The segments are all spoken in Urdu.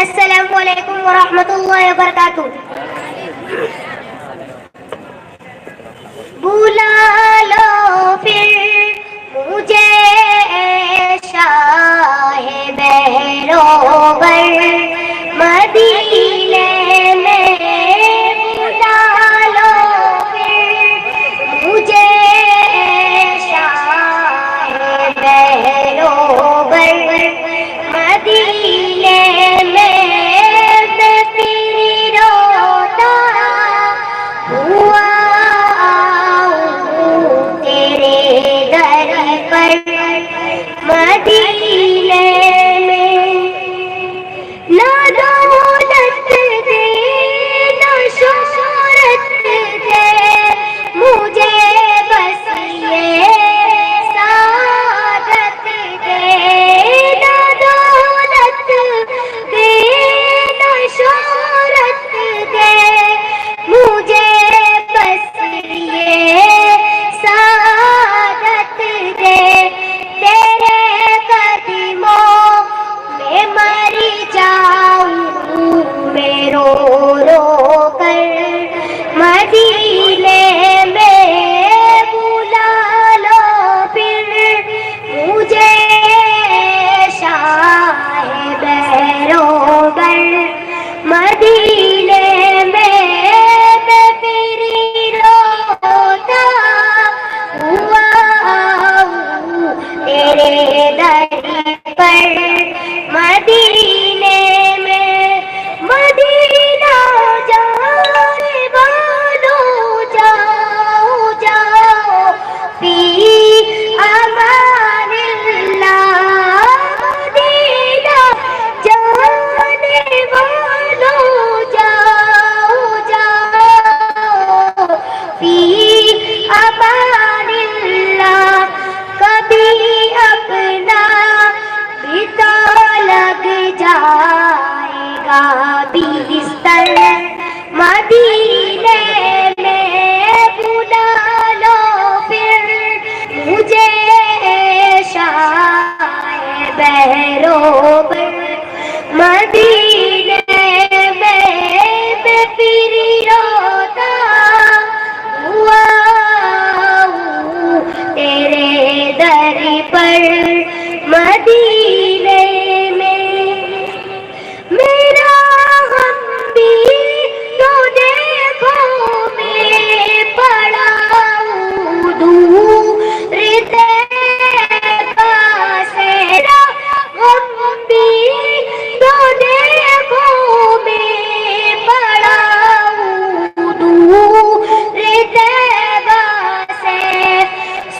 السلام علیکم ورحمۃ اللہ وبرکاتہ. بلا لو پھر مجھے شاہ بہروبر مدینے میں. بلا لو پھر مجھے شاہ بہروبر مدینے میں. میں پھر روتا ہوا تیرے در پر مدینے میں. نہ دولت دے نہ شہرت دے مجھے بس یہ سعادت دے. نہ دولت دے نہ شہرت دے مجھے بس یہ سعادت دے. تیرے قدموں میں مر جاؤں میں رو رو کر مدینے میں. بلا لو پھر مجھے شاہ بہروبر مدینے میں. میں پھر روتا ہوا تیرے در پر مدینے میں. مدینہ جانے والوں جاؤ جاؤ فی امان اللہ. مدینہ جانے والوں جاؤ جاؤ فی امان اللہ. کبھی اپنا بھی تو لگ جائے گا بستر مدینے میں. بلا لو پھر مجھے شاہ بہروبر مدینے میں. میں پھر روتا ہوا تیرے در پر مدینے میں. میرا غم بھی تو دیکھو میں پڑا ہوں دور طیبہ سے. میرا غم بھی تو دیکھو میں پڑا ہوں دور طیبہ سے.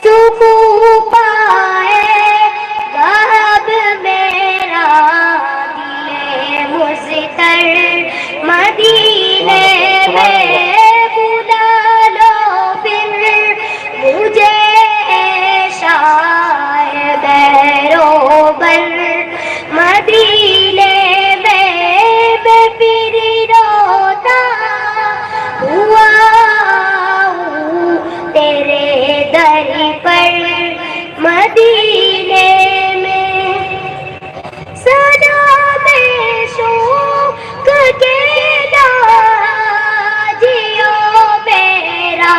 سکون پائے گا اب میرا دل مضطر مدینے میں. بلا لو پھر مجھے شاہ بہروبر مدینے میں. میں پھر روتا ہوا تیرے در پر مدینے میں. سلام شوق کے جیو میرا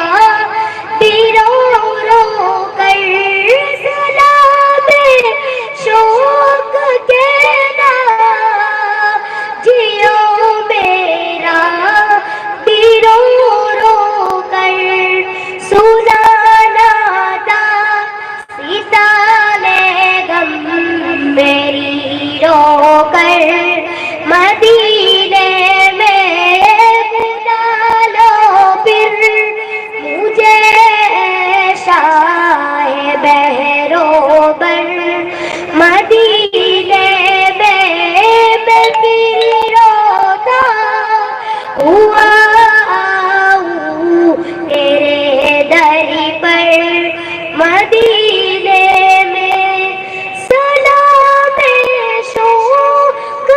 بھی رو رو کر. سلام شوق کے جیو میرا بھی رو رو کر. سنانا تھا ستانے غم میری رو کر مدینے میں. بلا لو پھر مجھے شاہ بہروبر مدینے میں. میں پھر روتا ہوا تیرے در پر مدینے میں. سلام شوق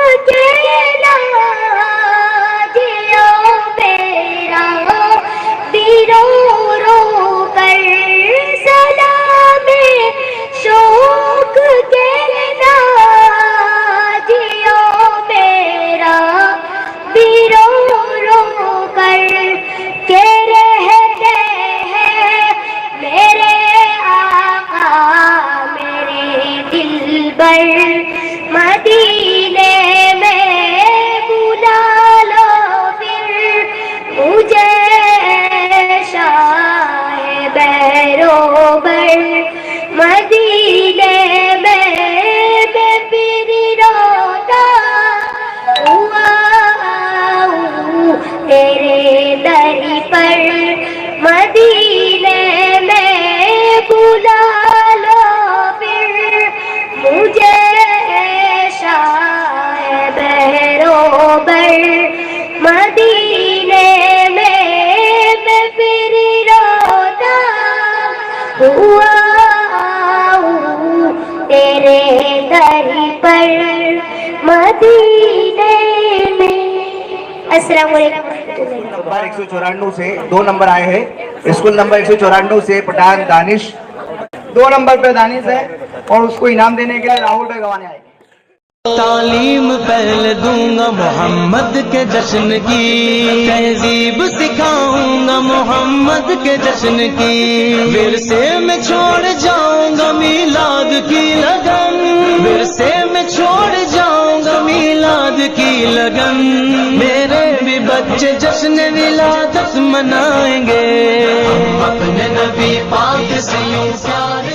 مدینے میں پھر روتا ہوا ہوں تیرے در پر مدینے میں بلا لو پھر مجھے شاہ بہروبر مدینے میں پھر روتا ہوا ہوں تیرے در پر مدینے میں. السلام علیکم. نمبر 194 سے 2 نمبر آئے ہیں. اسکول نمبر 194 سے پٹھان دانش 2 نمبر پہ دانش ہے اور اس کو انعام دینے کے لیے راہل بھائی گوانے آئے. تعلیم پہلے دوں گا محمد کے جشن کی، تہذیب سکھاؤں گا محمد کے جشن کی، ورثے میں چھوڑ جاؤں گا میلاد کی لگن، ورثے میں چھوڑ جاؤں گا میلاد کی لگن، میرے بھی بچے جشن ولادت منائیں گے، ہم اپنے نبی پاک سے یوں پیار